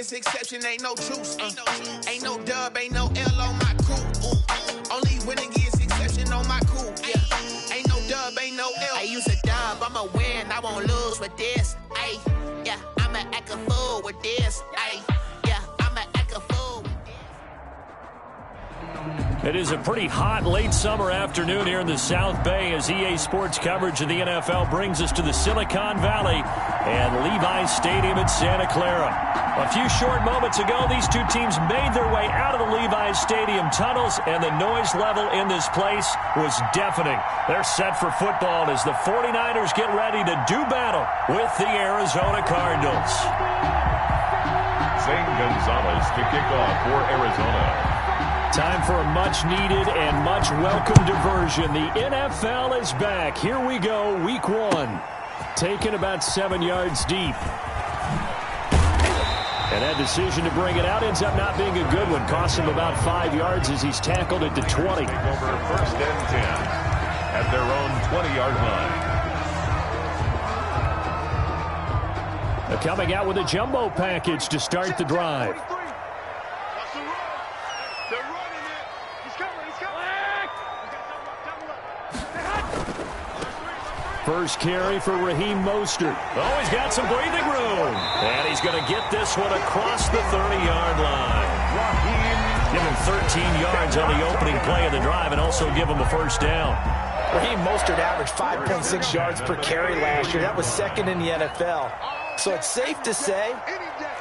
against exception, ain't no truce. Ain't no dub, ain't no L on my crew. Only win against exception on my crew. Yeah, ain't no dub, ain't no L. I use a dub, I'ma win, I won't lose with this. Ay, yeah, I'ma act a fool with this. Ay, yeah, I'ma act a fool with this. It is a pretty hot late summer afternoon here in the South Bay as EA Sports coverage of the NFL brings us to the Silicon Valley and Levi's Stadium in Santa Clara. A few short moments ago, these two teams made their way out of the Levi's Stadium tunnels, and the noise level in this place was deafening. They're set for football as the 49ers get ready to do battle with the Arizona Cardinals. Zane Gonzalez to kick off for Arizona. Time for a much-needed and much-welcome diversion. The NFL is back. Here we go, week one. Taken about 7 yards deep. And that decision to bring it out ends up not being a good one. Costs him about 5 yards as he's tackled it to 20. Take over first and 10 at their own 20-yard line. They're coming out with a jumbo package to start the drive. First carry for Raheem Mostert. Oh, he's got some breathing room. And he's going to get this one across the 30-yard line. Give him 13 yards on the opening play of the drive and also give him a first down. Raheem Mostert averaged 5.6 yards per carry last year. That was second in the NFL. So it's safe to say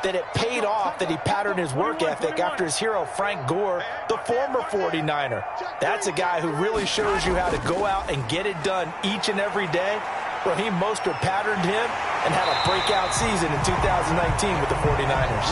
that it paid off that he patterned his work ethic after his hero Frank Gore, the former 49er. That's a guy who really shows you how to go out and get it done each and every day. Raheem Mostert patterned him and had a breakout season in 2019 with the 49ers.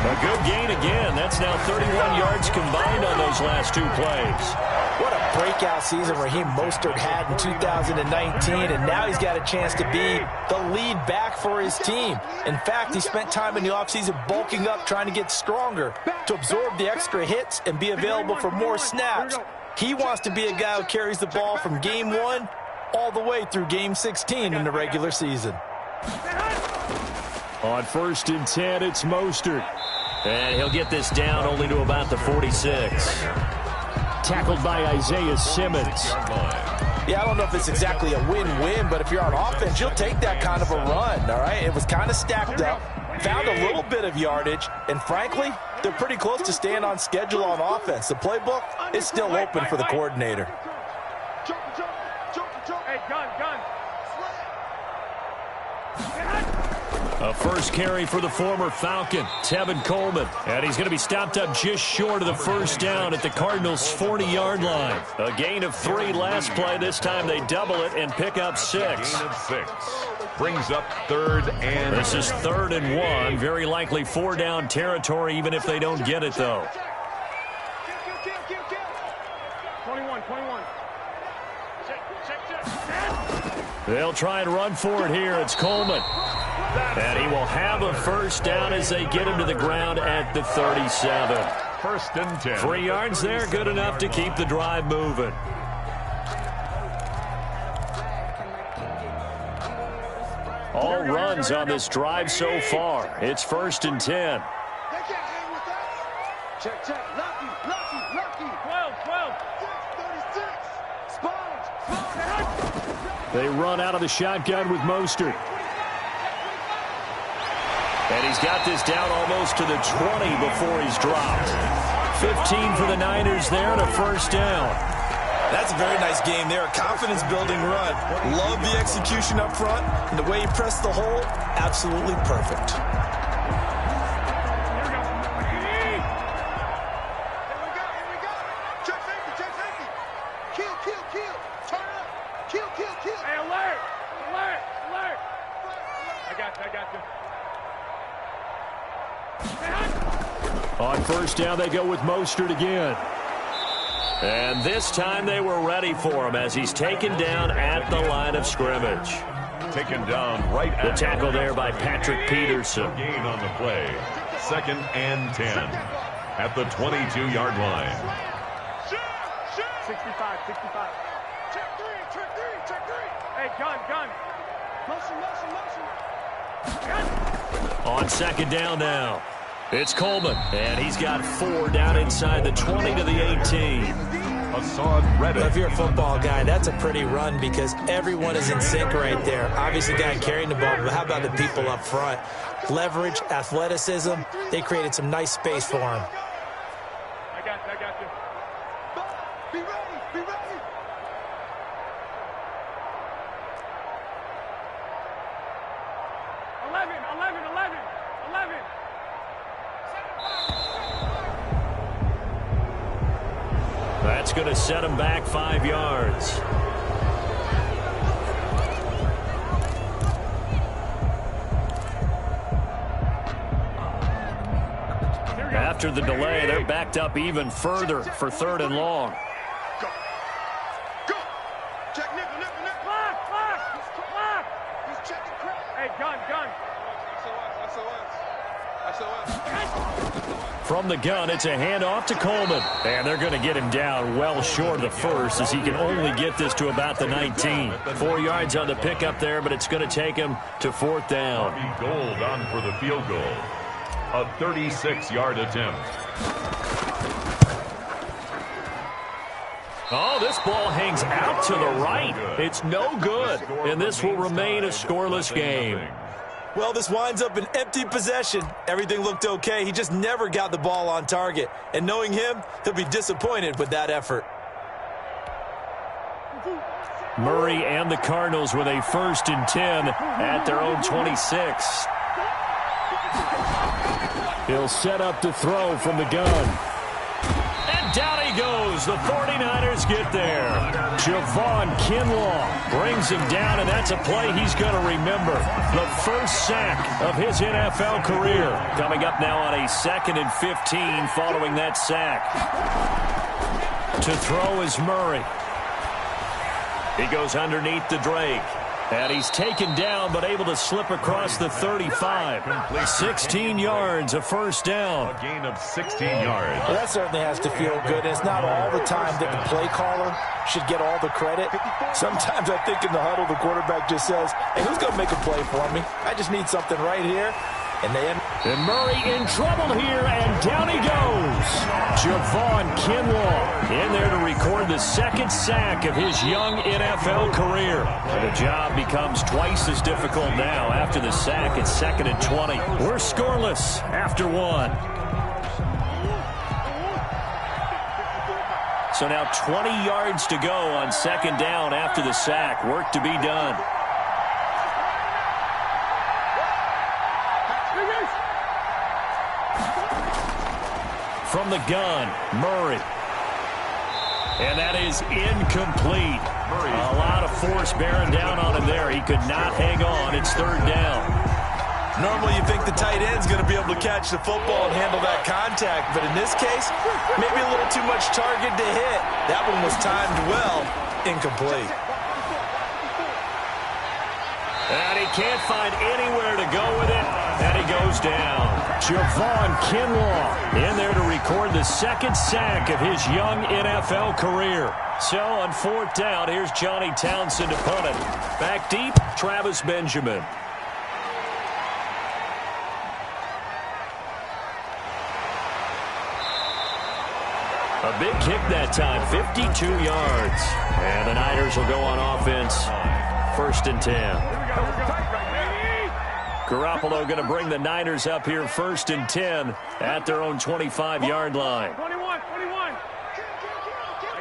A good gain again. That's now 31 yards combined on those last two plays. What a breakout season Raheem Mostert had in 2019, and now he's got a chance to be the lead back for his team. In fact, he spent time in the offseason bulking up, trying to get stronger to absorb the extra hits and be available for more snaps. He wants to be a guy who carries the ball from game 1 all the way through game 16 in the regular season. On first and 10, it's Mostert. And he'll get this down only to about the 46. Tackled by Isaiah Simmons. Yeah, I don't know if it's exactly a win-win, but if you're on offense, you'll take that kind of a run, all right? It was kind of stacked up, found a little bit of yardage, and frankly, they're pretty close to staying on schedule on offense. The playbook is still open for the coordinator. A first carry for the former Falcon, Tevin Coleman. And he's going to be stopped up just short of the first down at the Cardinals' 40-yard line. A gain of 3 last play. This time they double it and pick up 6. Gain of 6. Brings up third and... This is 3rd and 1. Very likely 4-down territory, even if they don't get it, though. 21. They'll try and run for it here. It's Coleman. And he will have a first down as they get him to the ground at the 37. First and 10. 3 yards there, good enough to keep the drive moving. All runs on this drive so far. It's first and 10. Check. Lucky. 12. 36. They run out of the shotgun with Mostert. And he's got this down almost to the 20 before he's dropped. 15 for the Niners there and a first down. That's a very nice game there. A confidence-building run. Love the execution up front. And the way he pressed the hole, absolutely perfect. Check safety. Kill. Turn it up. Kill. Hey, alert. I got you. On first down, they go with Mostert again. And this time they were ready for him as he's taken down at the line of scrimmage. Taken down right at the tackle there by Patrick Peterson. Gain on the play. 2nd and 10 at the 22-yard line. 65. Check three. Hey, gun. Motion. On second down now. It's Coleman, and he's got 4 down inside the 20 to the 18. If you're a football guy, that's a pretty run because everyone is in sync right there. Obviously, the guy carrying the ball, but how about the people up front? Leverage, athleticism, they created some nice space for him. I got you. Be ready. 11. That's going to set him back 5 yards. After the delay, they're backed up even further for 3rd and long. Go. Check nickel. Clock. He's checking crap. Hey, gun. From the gun, it's a handoff to Coleman. And they're going to get him down well short of the first as he can only get this to about the 19. 4 yards on the pickup there, but it's going to take him to 4th down. Gold on for the field goal. A 36-yard attempt. Oh, this ball hangs out to the right. It's no good, and this will remain a scoreless game. Well, this winds up an empty possession. Everything looked okay. He just never got the ball on target. And knowing him, he'll be disappointed with that effort. Murray and the Cardinals with a 1st and 10 at their own 26. He'll set up to throw from the gun. And down he goes. The 49ers get there. Javon Kinlaw brings him down, and that's a play he's going to remember. The first sack of his NFL career. Coming up now on a 2nd and 15 following that sack. To throw is Murray. He goes underneath to Drake. And he's taken down, but able to slip across the 35. 16 yards, a 1st down. A gain of 16 yards. Well, that certainly has to feel good. It's not all the time that the play caller should get all the credit. Sometimes I think in the huddle, the quarterback just says, hey, who's going to make a play for me? I just need something right here. And Murray in trouble here, and down he goes. Javon Kinlaw in there to record the 2nd sack of his young NFL career. The job becomes twice as difficult now after the sack. It's 2nd and 20. We're scoreless after 1. So now 20 yards to go on 2nd down after the sack. Work to be done. From the gun, Murray. And that is incomplete. A lot of force bearing down on him there. He could not hang on. It's 3rd down. normally you think the tight end's going to be able to catch the football and handle that contact. But in this case, maybe a little too much target to hit. That one was timed well. Incomplete. And he can't find anywhere to go with it. And he goes down. Javon Kinlaw in there to record the second sack of his young NFL career. So on fourth down, here's Johnny Townsend to punt it. Back deep, Travis Benjamin. A big kick that time, 52 yards. And the Niners will go on offense, 1st and 10. Garoppolo going to bring the Niners up here 1st and 10 at their own 25-yard line. 21. I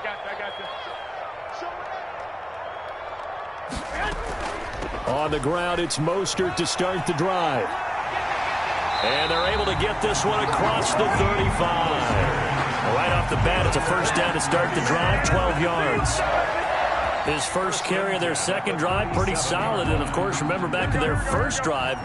got you. On the ground, it's Mostert to start the drive. And they're able to get this one across the 35. Right off the bat, it's a first down to start the drive, 12 yards. His first carry of their second drive, pretty solid. And, of course, remember back to their first drive,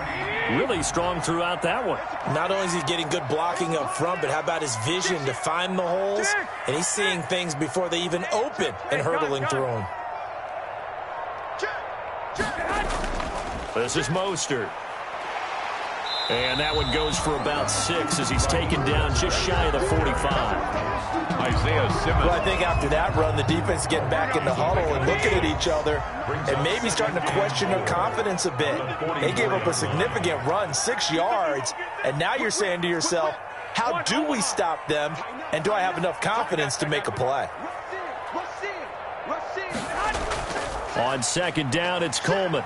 really strong throughout that one. Not only is he getting good blocking up front, but how about his vision to find the holes? And he's seeing things before they even open and hurdling through them. This is Mostert. And that one goes for about 6 as he's taken down just shy of the 45. Isaiah Simmons. Well, I think after that run, the defense is getting back in the huddle and looking at each other and maybe starting to question their confidence a bit. They gave up a significant run, 6 yards, and now you're saying to yourself, how do we stop them, and do I have enough confidence to make a play? On second down, it's Coleman.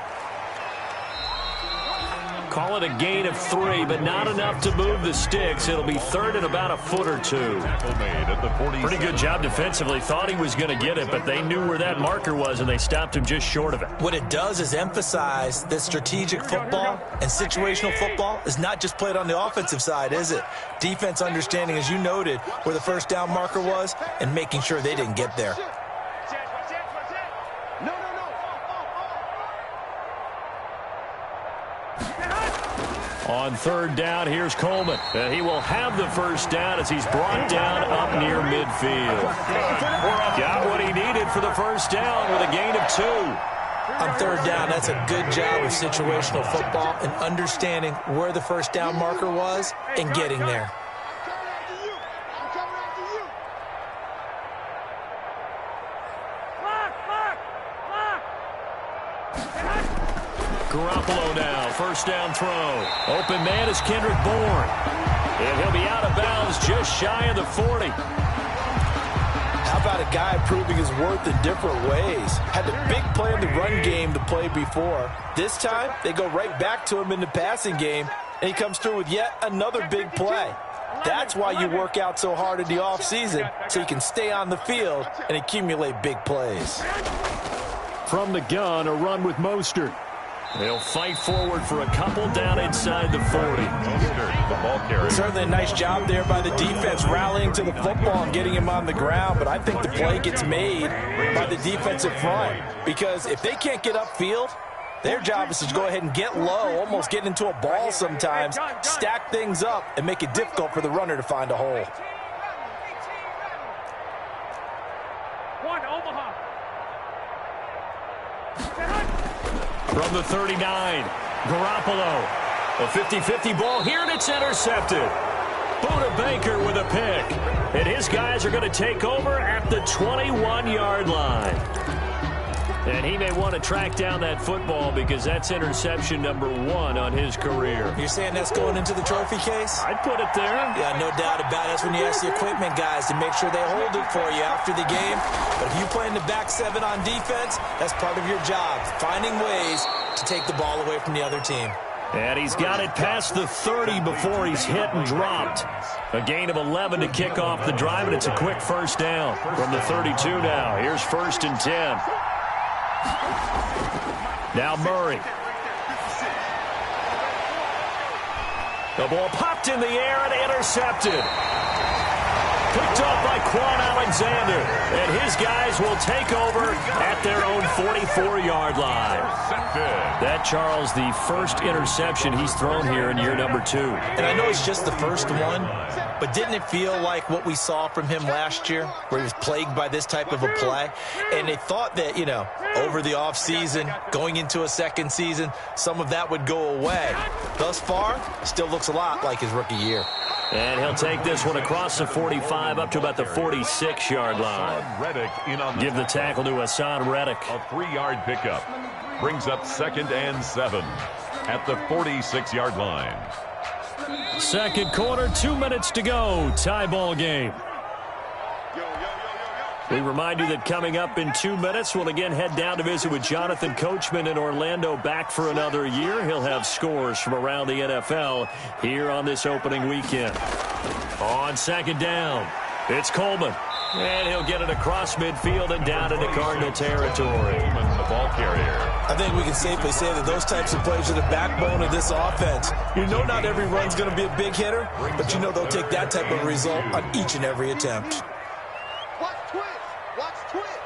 Call it a gain of 3, but not enough to move the sticks. It'll be third and about a foot or 2. Pretty good job defensively. Thought he was going to get it, but they knew where that marker was, and they stopped him just short of it. What it does is emphasize that strategic football and situational football is not just played on the offensive side, is it? Defense understanding, as you noted, where the first down marker was and making sure they didn't get there. On third down, here's Coleman. And he will have the first down as he's brought down up near midfield. Got what he needed for the first down with a gain of 2. On third down, that's a good job of situational football and understanding where the first down marker was and getting there. Garoppolo now, first down throw. Open man is Kendrick Bourne. And he'll be out of bounds just shy of the 40. How about a guy proving his worth in different ways? Had the big play in the run game to play before. This time, they go right back to him in the passing game, and he comes through with yet another big play. That's why you work out so hard in the offseason, so you can stay on the field and accumulate big plays. From the gun, a run with Mostert. They'll fight forward for a couple down inside the 40. Mostert, the ball carrier. Certainly a nice job there by the defense rallying to the football and getting him on the ground, but I think the play gets made by the defensive front because if they can't get upfield, their job is to go ahead and get low, almost get into a ball sometimes, stack things up, and make it difficult for the runner to find a hole. From the 39, Garoppolo. A 50-50 ball here, and it's intercepted. Buda Baker with a pick. And his guys are going to take over at the 21-yard line. And he may want to track down that football because that's interception number 1 on his career. You're saying that's going into the trophy case? I'd put it there. Yeah, no doubt about it. That's when you ask the equipment guys to make sure they hold it for you after the game. But if you play in the back 7 on defense, that's part of your job, finding ways to take the ball away from the other team. And he's got it past the 30 before he's hit and dropped. A gain of 11 to kick off the drive, and it's a quick first down. From the 32 now, here's 1st and 10. Now Murray. The ball popped in the air and intercepted. Picked off by Quan Alexander. And his guys will take over at their own 44-yard line. That, Charles, the first interception he's thrown here in year number 2. And I know it's just the first one, but didn't it feel like what we saw from him last year, where he was plagued by this type of a play? And they thought that, you know, over the offseason, going into a second season, some of that would go away. Thus far, still looks a lot like his rookie year. And he'll take this one across the 45 up to about the 46-yard line. Give the tackle to Hassan Reddick. A 3-yard pickup. Brings up 2nd and 7 at the 46-yard line. Second quarter, 2 minutes to go. Tie ball game. We remind you that coming up in 2 minutes, we'll again head down to visit with Jonathan Coachman in Orlando, back for another year. He'll have scores from around the NFL here on this opening weekend. On second down, it's Coleman. And he'll get it across midfield and down into Cardinal territory. Coleman, the ball carrier. I think we can safely say that those types of plays are the backbone of this offense. You know not every run's going to be a big hitter, but you know they'll take that type of result on each and every attempt. Watch twist. Watch twist.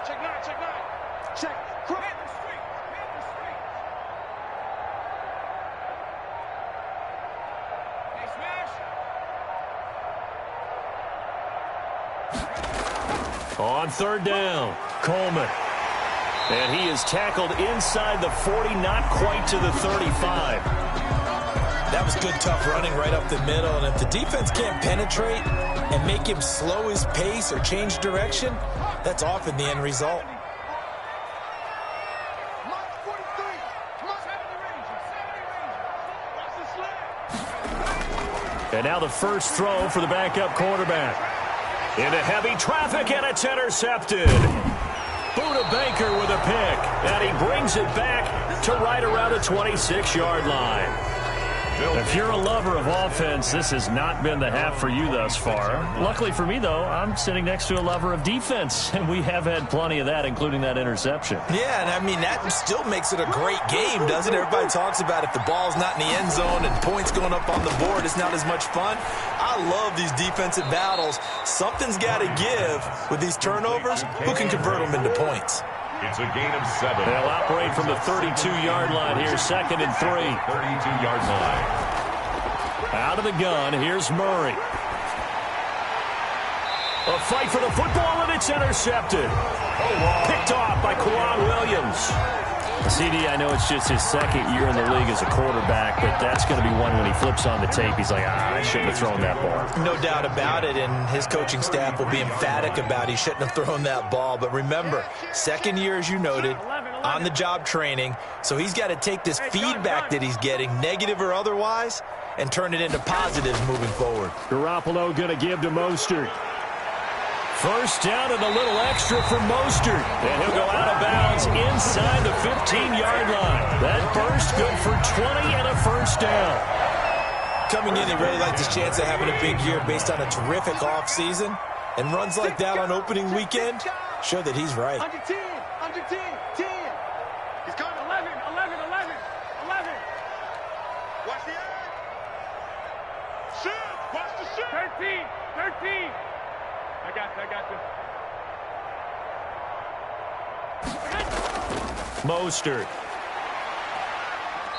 Check 9, check 9. Check. Crook. On third down, Coleman. And he is tackled inside the 40, not quite to the 35. That was good, tough running right up the middle. And if the defense can't penetrate and make him slow his pace or change direction, that's often the end result. And now the first throw for the backup quarterback. Into heavy traffic, and it's intercepted. Buda Baker with a pick, and he brings it back to right around the 26-yard line. If you're a lover of offense, this has not been the half for you thus far. Luckily for me, though, I'm sitting next to a lover of defense, and we have had plenty of that, including that interception. Yeah, and I mean, that still makes it a great game, doesn't it? Everybody talks about if the ball's not in the end zone and points going up on the board, it's not as much fun. I love these defensive battles. Something's got to give with these turnovers. Who can convert them into points? It's a gain of 7. They'll operate from the 32-yard line here, 2nd and 3. 32-yard line. Out of the gun, here's Murray. A fight for the football, and it's intercepted. Picked off by Quan Williams. CD, I know it's just his second year in the league as a quarterback, but that's going to be one when he flips on the tape. He's like, I shouldn't have thrown that ball. No doubt about it, and his coaching staff will be emphatic about he shouldn't have thrown that ball. But remember, second year, as you noted, on-the-job training, so he's got to take this feedback that he's getting, negative or otherwise, and turn it into positives moving forward. Garoppolo going to give to Mostert. First down and a little extra for Mostert. And he'll go out of bounds inside the 15-yard line. That burst good for 20 and a first down. Coming in, he really liked his chance of having a big year based on a terrific offseason. And runs like that on opening weekend show that he's right. Under 10, under 10, 10. He's going 11, 11, 11, 11. Watch the eye. Shoot, watch the shoot. 13, 13. I got this. Mostert.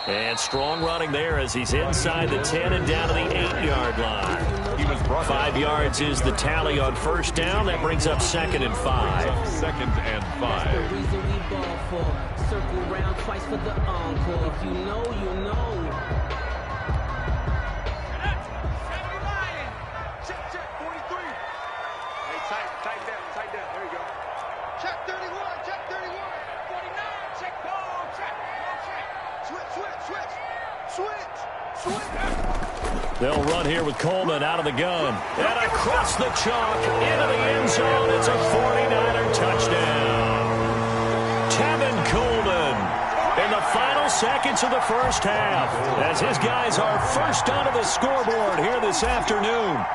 And strong running there as he's inside the 10 and down to the 8-yard line. He was brought 5 yards is the tally on first down. That brings up 2nd and 5. 2nd and 5. The reason we ball for. Circle round twice for the encore. If you know, you know. Tight down. There you go. Check 31. Check 31. 49. Check ball. Check. Switch. They'll run here with Coleman out of the gun. And across the chalk into the end zone. It's a 49er touchdown. Tevin Coleman in the final seconds of the first half as his guys are first onto the scoreboard here this afternoon.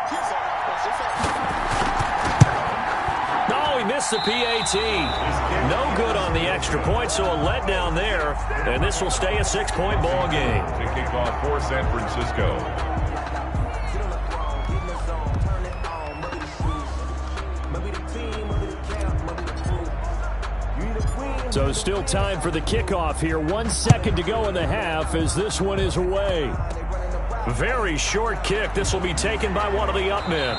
Missed the PAT. No good on the extra point, so a letdown there. And this will stay a 6-point ball game. To kick off for San Francisco. So still time for the kickoff here. 1 second to go in the half as this one is away. Very short kick. This will be taken by one of the up men.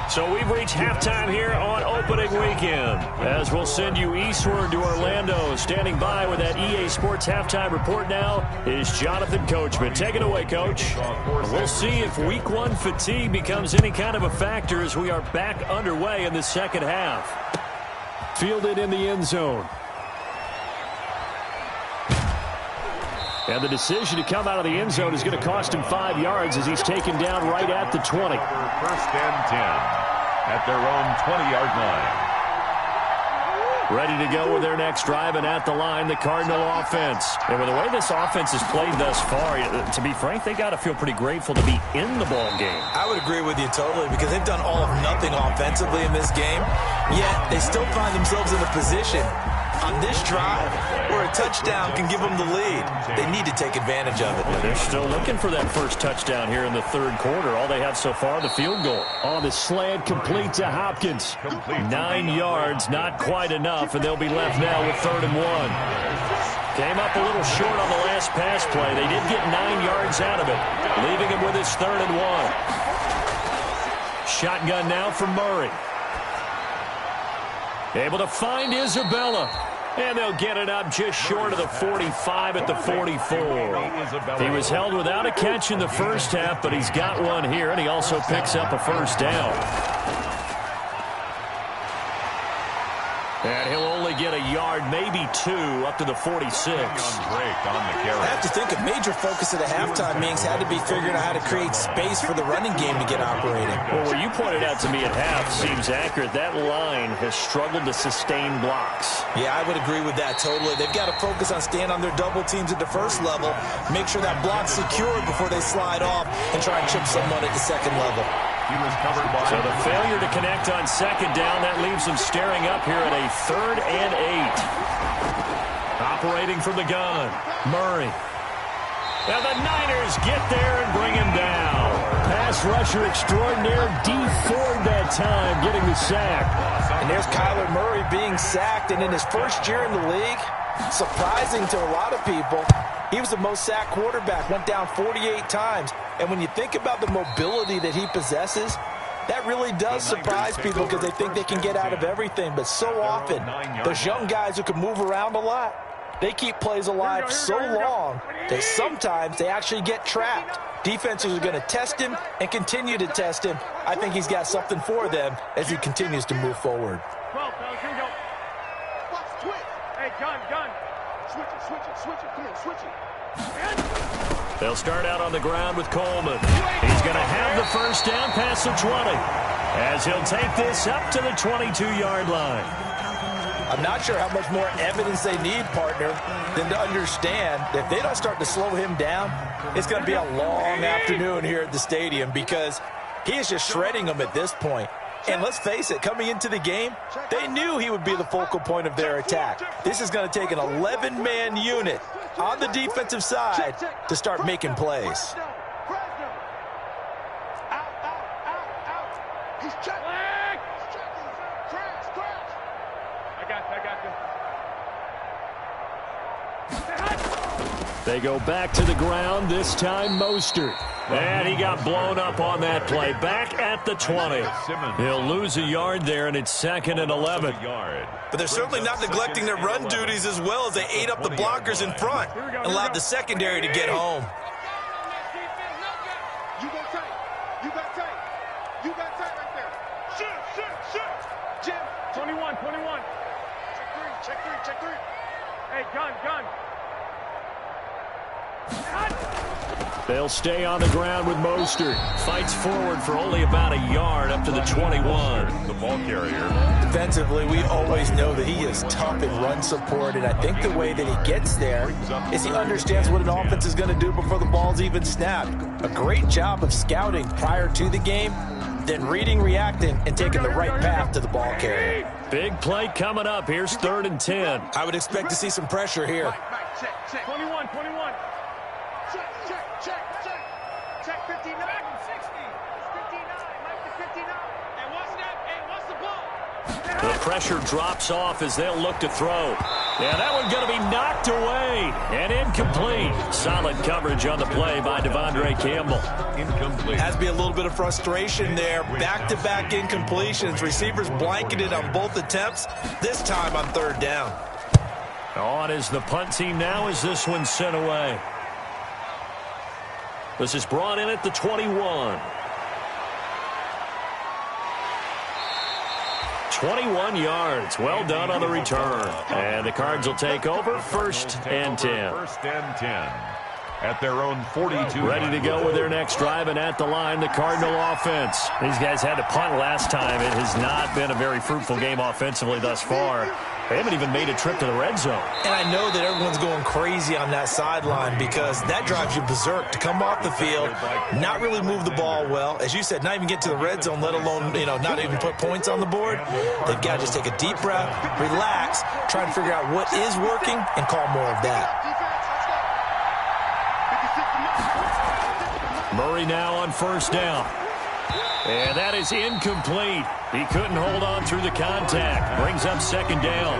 So we've reached halftime here on opening weekend. As we'll send you eastward to Orlando. Standing by with that EA Sports halftime report now is Jonathan Coachman. Take it away, Coach. We'll see if week 1 fatigue becomes any kind of a factor as we are back underway in the second half. Fielded in the end zone. And the decision to come out of the end zone is going to cost him 5 yards as he's taken down right at the 20. First and 10 at their own 20-yard line. Ready to go with their next drive, and at the line, the Cardinal offense. And with the way this offense has played thus far, to be frank, they got to feel pretty grateful to be in the ball game. I would agree with you totally because they've done all of nothing offensively in this game, yet they still find themselves in a position on this drive where a touchdown can give them the lead. They need to take advantage of it. They're still looking for that first touchdown here in the third quarter. All they have so far, the field goal. On the slant, complete to Hopkins. 9 yards, not quite enough, and they'll be left now with 3rd and 1. Came up a little short on the last pass play. They did get 9 yards out of it, leaving him with his 3rd and 1. Shotgun now for Murray. Able to find Isabella. And they'll get it up just short of the 45 at the 44. He was held without a catch in the first half, but he's got one here, and he also picks up a first down. And he'll only get a yard, maybe 2, up to the 46. I have to think a major focus of the halftime meetings had to be figuring out how to create space for the running game to get operating. Well, what you pointed out to me at half seems accurate. That line has struggled to sustain blocks. Yeah, I would agree with that totally. They've got to focus on staying on their double teams at the first level, make sure that block's secured before they slide off and try and chip someone at the second level. He was covered by... So the failure to connect on second down, that leaves them staring up here at a 3rd and 8. Operating from the gun, Murray. Now the Niners get there and bring him down. Pass rusher extraordinaire, D. Ford that time, getting the sack. And there's Kyler Murray being sacked, and in his first year in the league, surprising to a lot of people, he was the most sacked quarterback, went down 48 times. And when you think about the mobility that he possesses, that really does surprise people because they think they can get out of everything. But so often, those young guys who can move around a lot, they keep plays alive so long that sometimes they actually get trapped. Defenses are going to test him and continue to test him. I think he's got something for them as he continues to move forward. 12, fellas, here we go. Watch, twitch. Hey, gun. Switch it. Come on, switch it. They'll start out on the ground with Coleman. He's going to have the first down past the 20 as he'll take this up to the 22-yard line. I'm not sure how much more evidence they need, partner, than to understand that if they don't start to slow him down, it's going to be a long afternoon here at the stadium because he is just shredding them at this point. And let's face it, coming into the game, they knew he would be the focal point of their attack. This is going to take an 11-man unit on the defensive side to start making plays. He's checking. They go back to the ground, this time Mostert. And he got blown up on that play. Back at the 20. He'll lose a yard there, and it's 2nd and 11. But they're certainly not neglecting their run duties as well as they ate up the blockers in front and allowed the secondary to get home. You got tight. You got tight right there. Shoot. Jim, 21. Check three. Hey, gun. They'll stay on the ground with Mostert. Fights forward for only about a yard up to the 21. The ball carrier. Defensively, we always know that he is tough in run support, and I think the way that he gets there is he understands what an offense is going to do before the ball's even snapped. A great job of scouting prior to the game, then reading, reacting, and taking the right path to the ball carrier. Big play coming up. Here's 3rd and 10. I would expect to see some pressure here. Check. 21. Check 59. 60. 59. Mike to 59. And what's the ball? The pressure drops off as they'll look to throw. Yeah, that one's going to be knocked away and incomplete. Solid coverage on the play by Devondre Campbell. Incomplete. Has to be a little bit of frustration there. Back-to-back incompletions. Receivers blanketed on both attempts, this time on 3rd down. On is the punt team now as this one's sent away. This is brought in at the 21. 21 yards. Well done on the return. And the Cards will take over 1st and 10. 1st and 10 at their own 42. Ready to go with their next drive, and at the line, the Cardinal offense. These guys had to punt last time. It has not been a very fruitful game offensively thus far. They haven't even made a trip to the red zone. And I know that everyone's going crazy on that sideline because that drives you berserk to come off the field, not really move the ball well. As you said, not even get to the red zone, let alone, not even put points on the board. They've got to just take a deep breath, relax, try and figure out what is working, and call more of that. Murray now on 1st down. And that is incomplete. He couldn't hold on through the contact. Brings up 2nd down.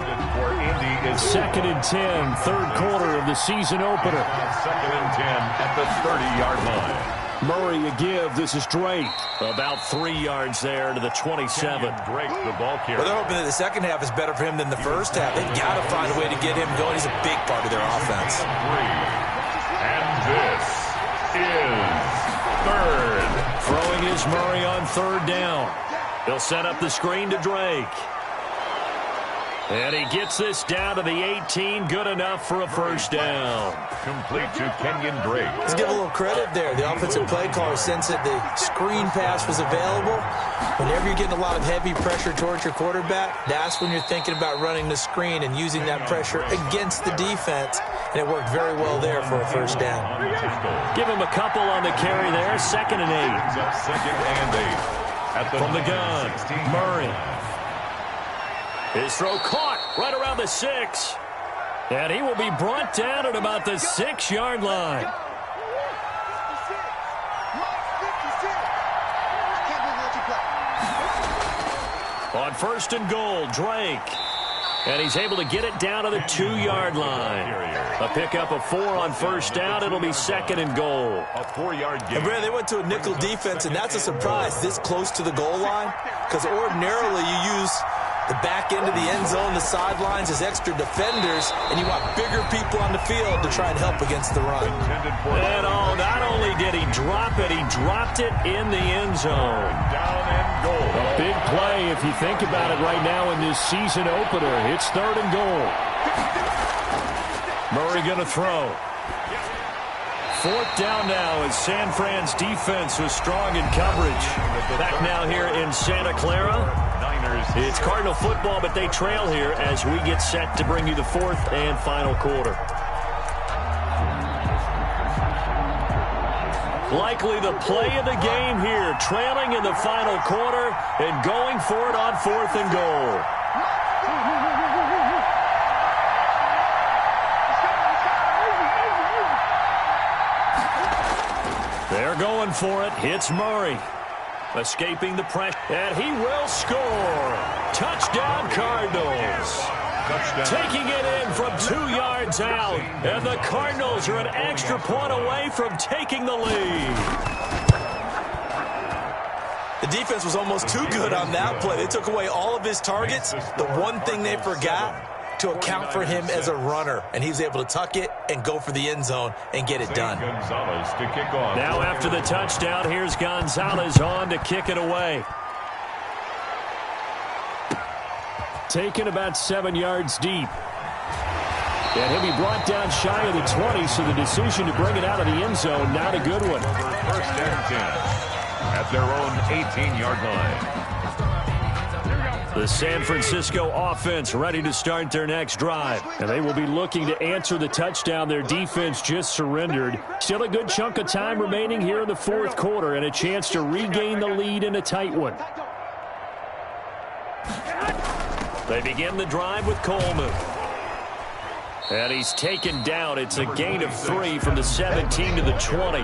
2nd and 10, 3rd quarter of the season opener. 2nd and 10 at the 30-yard line. Murray a give. This is Drake. About 3 yards there to the 27. Drake, the ball carrier. Well, they're hoping that the second half is better for him than the first half. They've got to find a way to get him going. He's a big part of their offense. And this is third. Throwing is Murray on third down. He'll set up the screen to Drake. And he gets this down to the 18. Good enough for a first down. Complete to Kenyon Drake. Let's give a little credit there. The offensive play caller sensed that the screen pass was available. Whenever you're getting a lot of heavy pressure towards your quarterback, that's when you're thinking about running the screen and using that pressure against the defense. And it worked very well there for a first down. Give him a couple on the carry there. 2nd and 8. Second and 8. From the gun, Murray. His throw caught right around the 6. And he will be brought down at about the 6-yard line. On 1st and goal, Drake. And he's able to get it down to the 2-yard line. A pickup of 4 on first down. It'll be 2nd and goal. A 4-yard gain. And Brad, they went to a nickel defense, and that's a surprise this close to the goal line. Because ordinarily you use the back end of the end zone, the sidelines as extra defenders, and you want bigger people on the field to try and help against the run. And not only did he drop it, he dropped it in the end zone. Down and goal. A big play if you think about it right now in this season opener. It's 3rd and goal. Murray going to throw. 4th down now as San Fran's defense was strong in coverage. Back now here in Santa Clara. It's Cardinal football, but they trail here as we get set to bring you the 4th and final quarter. Likely the play of the game here, trailing in the final quarter and going for it on 4th and goal. They're going for it. Hits Murray. Escaping the pressure. And he will score. Touchdown, Cardinals. Taking it in from 2 yards out. And the Cardinals are an extra point away from taking the lead. The defense was almost too good on that play. They took away all of his targets. The one thing they forgot to account for him as a runner, and he was able to tuck it and go for the end zone and get it done. Gonzalez to kick off. Now after the touchdown, here's Gonzalez on to kick it away. Taken about 7 yards deep. And he'll be brought down shy of the 20, so the decision to bring it out of the end zone, not a good one. 1st and 10 at their own 18-yard line. The San Francisco offense ready to start their next drive. And they will be looking to answer the touchdown their defense just surrendered. Still a good chunk of time remaining here in the 4th quarter and a chance to regain the lead in a tight one. They begin the drive with Coleman. And he's taken down. It's a gain of 3 from the 17 to the 20.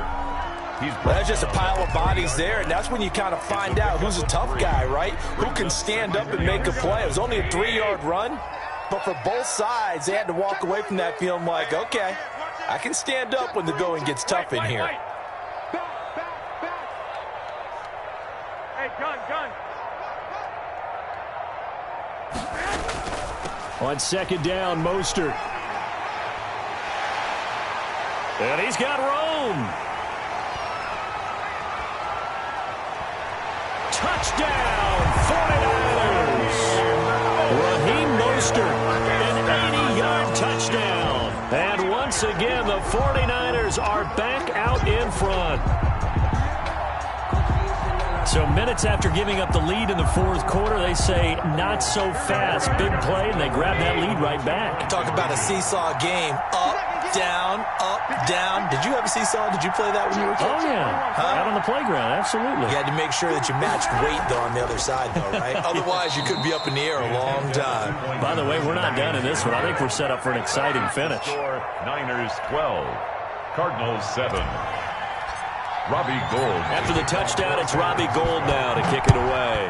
That's just a pile of bodies there, and that's when you kind of find out who's a tough guy, right? Who can stand up and make a play. It was only a 3-yard run, but for both sides, they had to walk away from that feeling like, okay, I can stand up when the going gets tough in here. Hey, gun. On 2nd down, Mostert. And he's got room. Touchdown, 49ers. Raheem Mostert, an 80-yard touchdown. And once again, the 49ers are back out in front. So minutes after giving up the lead in the 4th quarter, they say, not so fast. Big play, and they grab that lead right back. Talk about a seesaw game. Up, down, up, down. Did you have a seesaw? Did you play that when you were a kid? Oh, yeah. Out on the playground, absolutely. You had to make sure that you matched weight, though, on the other side, though, right? Otherwise, you could be up in the air a long time. By the way, we're not done in this one. I think we're set up for an exciting finish. Niners 12, Cardinals 7. Robbie Gould. After the touchdown, it's Robbie Gould now to kick it away.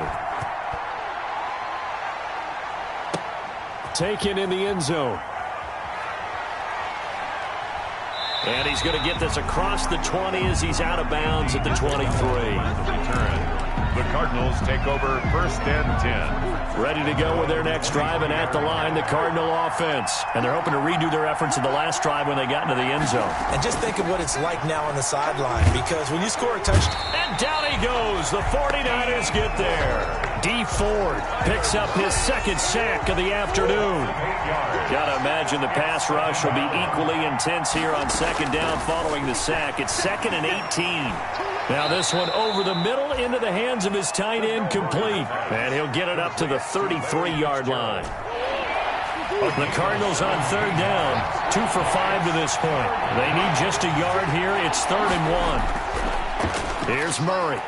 Taken in the end zone. And he's going to get this across the 20 as he's out of bounds at the 23. Return. The Cardinals take over 1st and 10. Ready to go with their next drive, and at the line, the Cardinal offense. And they're hoping to redo their efforts in the last drive when they got into the end zone. And just think of what it's like now on the sideline, because when you score a touchdown. And down he goes. The 49ers get there. D. Ford picks up his second sack of the afternoon. Got to imagine the pass rush will be equally intense here on second down following the sack. It's 2nd and 18. Now this one over the middle into the hands of his tight end, complete. And he'll get it up to the 33-yard line. The Cardinals on 3rd down, 2 for 5 to this point. They need just a yard here. It's 3rd and 1. Here's Murray.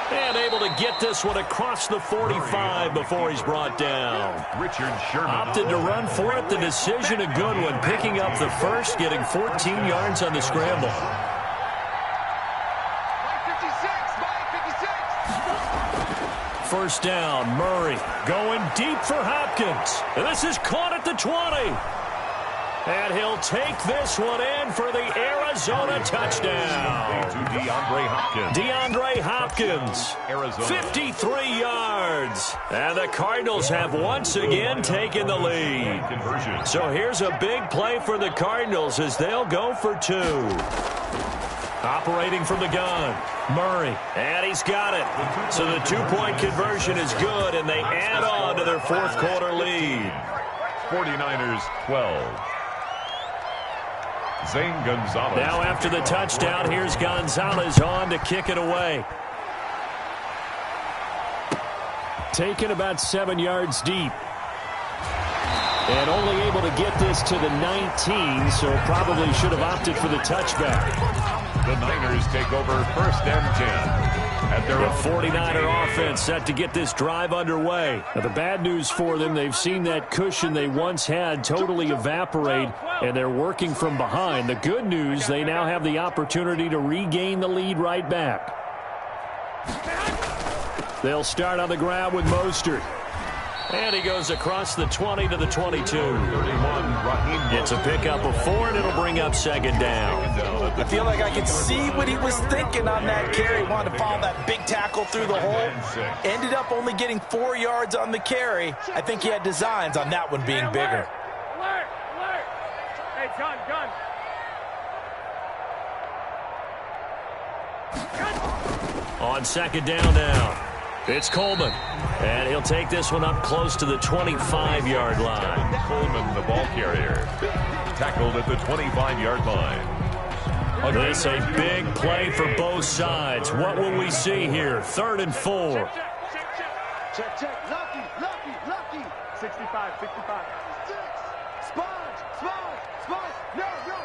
And able to get this one across the 45 before he's brought down. Richard Sherman opted to run for it. The decision a good one. Picking up the first, getting 14 yards on the scramble. First down, Murray going deep for Hopkins. And this is caught at the 20. And he'll take this one in for the Arizona touchdown. to DeAndre Hopkins. Arizona. 53 yards. And the Cardinals have once again taken the lead. Conversion. So here's a big play for the Cardinals as they'll go for 2. Operating from the gun, Murray, and he's got it. So the 2-point conversion is good, and they add on to their 4th quarter lead. 49ers 12. Zane Gonzalez. Now after the touchdown, here's Gonzalez on to kick it away. Taken about 7 yards deep. And only able to get this to the 19, so probably should have opted for the touchback. The Niners take over 1st and 10. At their 49er offense set to get this drive underway. Now, the bad news for them, they've seen that cushion they once had totally evaporate, and they're working from behind. The good news, they now have the opportunity to regain the lead right back. They'll start on the ground with Mostert. And he goes across the 20 to the 22. It's a pickup of 4, and it'll bring up 2nd down. I feel like I could see what he was thinking on that carry. Wanted to follow that big tackle through the hole. Ended up only getting 4 yards on the carry. I think he had designs on that one being bigger. Hey, gun. On 2nd down now. It's Coleman, and he'll take this one up close to the 25-yard line. Coleman, the ball carrier, tackled at the 25-yard line. This a big play for both sides. What will we see here? 3rd and 4. Check. Lucky. 65. Sponge. No.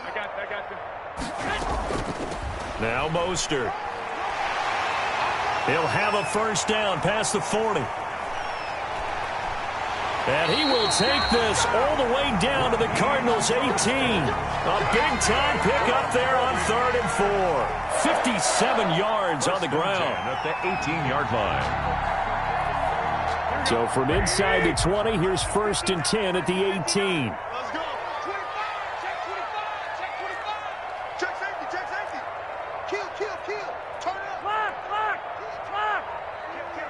I got you. Now Mostert. He'll have a first down past the 40. And he will take this all the way down to the Cardinals' 18. A big-time pickup there on 3rd and 4. 57 yards on the ground. At the 18-yard line. So from inside the 20, here's 1st and 10 at the 18. Let's go. 25. Check safety. Kill. Turn up. Lock.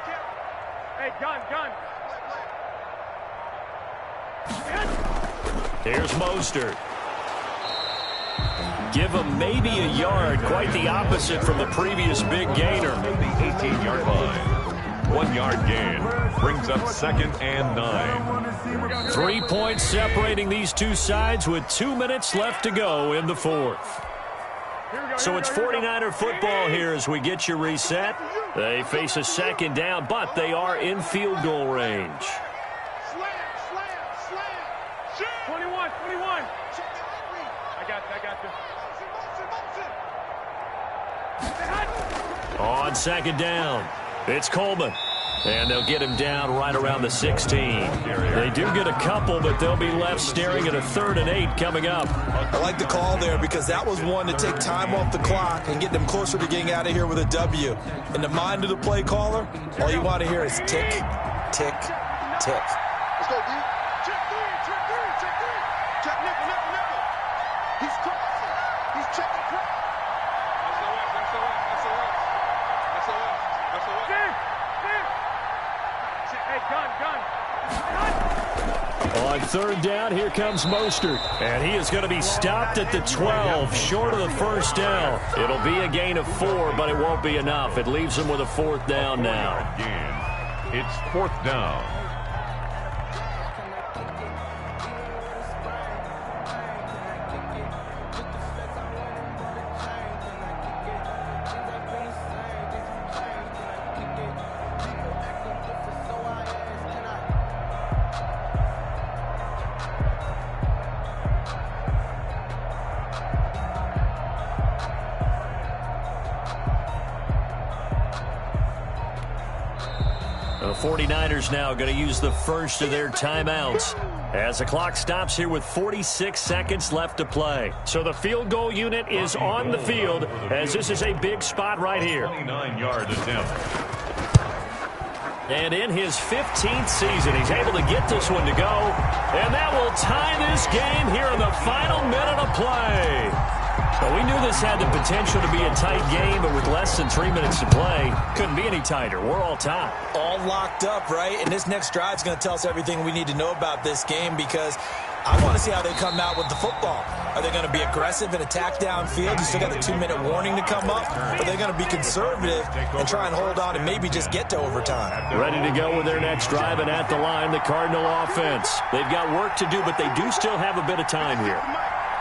Kill. Hey, gun. Here's Mostert. Give him maybe a yard. Quite the opposite from the previous big gainer. The 18-yard line. 1 yard gain. Brings up 2nd and 9. 3 points separating these two sides with 2 minutes left to go in the 4th. So it's 49er football here as we get you reset. They face a 2nd down, but they are in field goal range. Slam. 21. I got you. On 2nd down, it's Coleman. And they'll get him down right around the 16. They do get a couple, but they'll be left staring at a 3rd and 8 coming up. I like the call there because that was one to take time off the clock and get them closer to getting out of here with a W. In the mind of the play caller, all you want to hear is tick, tick, tick. Let's go, D. Check three. Check nickel. He's crossing. He's checking cross. Hey, gun. On third down, here comes Mostert. And he is going to be stopped at the 12, short of the first down. It'll be a gain of 4, but it won't be enough. It leaves him with a 4th down now. It's 4th down. The 49ers now going to use the first of their timeouts as the clock stops here with 46 seconds left to play. So the field goal unit is on the field as this is a big spot right here. 29-yard attempt. And in his 15th season, he's able to get this one to go. And that will tie this game here in the final minute of play. Well, we knew this had the potential to be a tight game, but with less than 3 minutes to play, couldn't be any tighter. We're all tied. All locked up, right? And this next drive is going to tell us everything we need to know about this game because I want to see how they come out with the football. Are they going to be aggressive and attack downfield? You still got a 2-minute warning to come up? Or are they going to be conservative and try and hold on and maybe just get to overtime? Ready to go with their next drive, and at the line, the Cardinal offense. They've got work to do, but they do still have a bit of time here.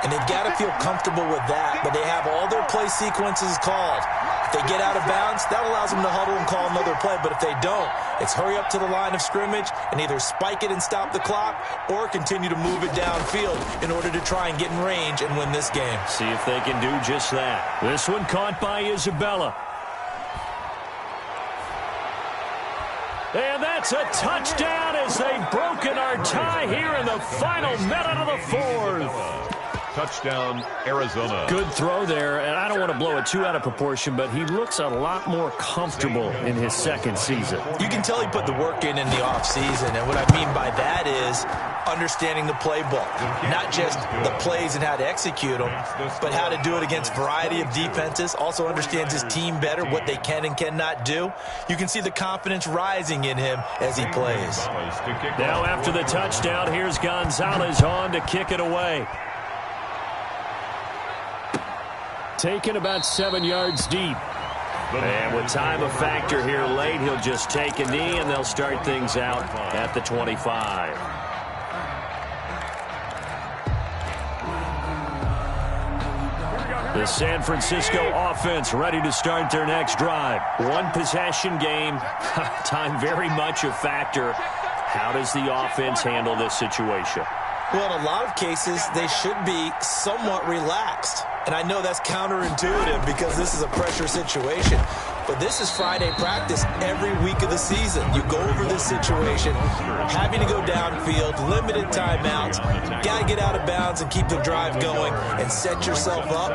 And they've got to feel comfortable with that, but they have all their play sequences called. If they get out of bounds, that allows them to huddle and call another play. But if they don't, it's hurry up to the line of scrimmage and either spike it and stop the clock or continue to move it downfield in order to try and get in range and win this game. See if they can do just that. This one caught by Isabella. And that's a touchdown as they've broken our tie here in the final minute of the 4th. Touchdown, Arizona. Good throw there, and I don't want to blow it too out of proportion, but he looks a lot more comfortable in his second season. You can tell he put the work in the offseason, and what I mean by that is understanding the playbook. Not just the plays and how to execute them, but how to do it against a variety of defenses. Also understands his team better, what they can and cannot do. You can see the confidence rising in him as he plays. Now after the touchdown, here's Gonzalez on to kick it away. Taken about 7 yards deep. And with time a factor here late, he'll just take a knee, and they'll start things out at the 25. The San Francisco offense ready to start their next drive. One possession game. Time very much a factor. How does the offense handle this situation? Well, in a lot of cases, they should be somewhat relaxed. And I know that's counterintuitive because this is a pressure situation. But this is Friday practice every week of the season. You go over this situation, having to go downfield, limited timeouts, got to get out of bounds and keep the drive going and set yourself up.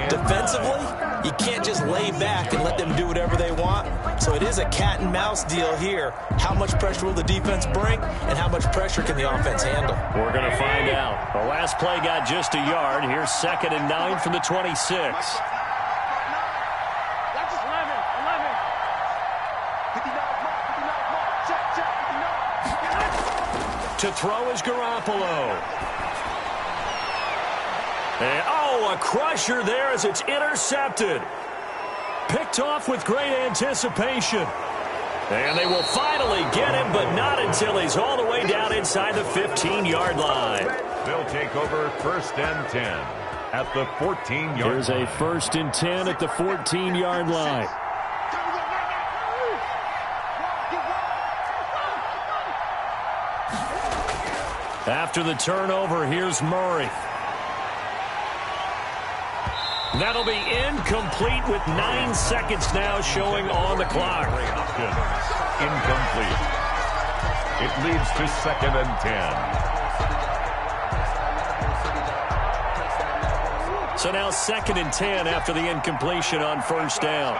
Defensively, you can't just lay back and let them do whatever they want. So it is a cat and mouse deal here. How much pressure will the defense bring and how much pressure can the offense handle? We're going to find out. The last play got just a yard. Here's 2nd and 9 from the 26. To throw is Garoppolo. And, a crusher there as it's intercepted. Picked off with great anticipation. And they will finally get him, but not until he's all the way down inside the 15-yard line. They'll take over 1st and 10 at the 14-yard line. Here's a 1st and 10 at the 14-yard line. After the turnover, here's Murray. That'll be incomplete with 9 seconds now showing on the clock. Incomplete. It leads to 2nd and 10. So now 2nd and 10 after the incompletion on 1st down.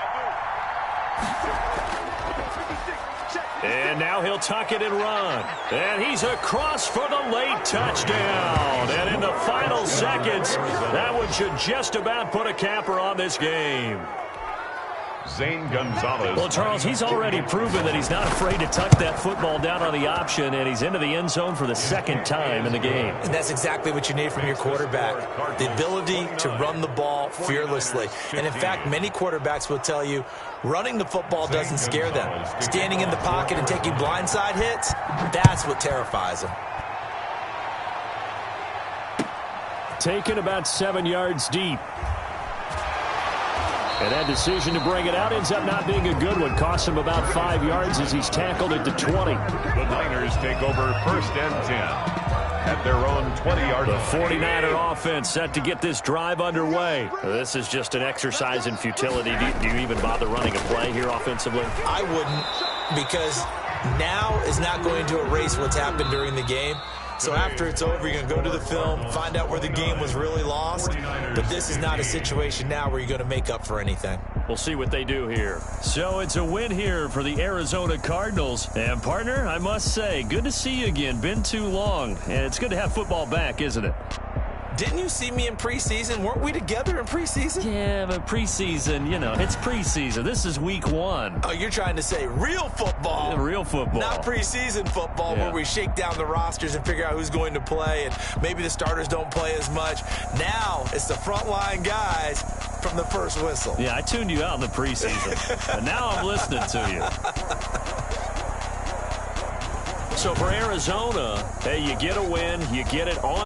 And now he'll tuck it and run. And he's across for the late touchdown. And in the final seconds, that one should just about put a capper on this game. Zane Gonzalez. Well, Charles, he's already proven that he's not afraid to tuck that football down on the option, and he's into the end zone for the second time in the game. And that's exactly what you need from your quarterback, the ability to run the ball fearlessly. And, in fact, many quarterbacks will tell you running the football doesn't scare them. Standing in the pocket and taking blindside hits, that's what terrifies them. Taken about 7 yards deep. And that decision to bring it out ends up not being a good one. Costs him about 5 yards as he's tackled at the 20. The Niners take over 1st and 10 at their own 20-yard line. The 49er offense set to get this drive underway. This is just an exercise in futility. Do you even bother running a play here offensively? I wouldn't, because now is not going to erase what's happened during the game. So after it's over, you're going to go to the film, find out where the game was really lost. But this is not a situation now where you're going to make up for anything. We'll see what they do here. So it's a win here for the Arizona Cardinals. And, partner, I must say, good to see you again. Been too long. And it's good to have football back, isn't it? Didn't you see me in preseason? Weren't we together in preseason? Yeah, but preseason, you know, it's preseason. This is week 1. Oh, you're trying to say real football. Yeah, real football. Not preseason football where we shake down the rosters and figure out who's going to play, and maybe the starters don't play as much. Now it's the frontline guys from the first whistle. Yeah, I tuned you out in the preseason, and now I'm listening to you. So for Arizona, hey, you get a win, you get it on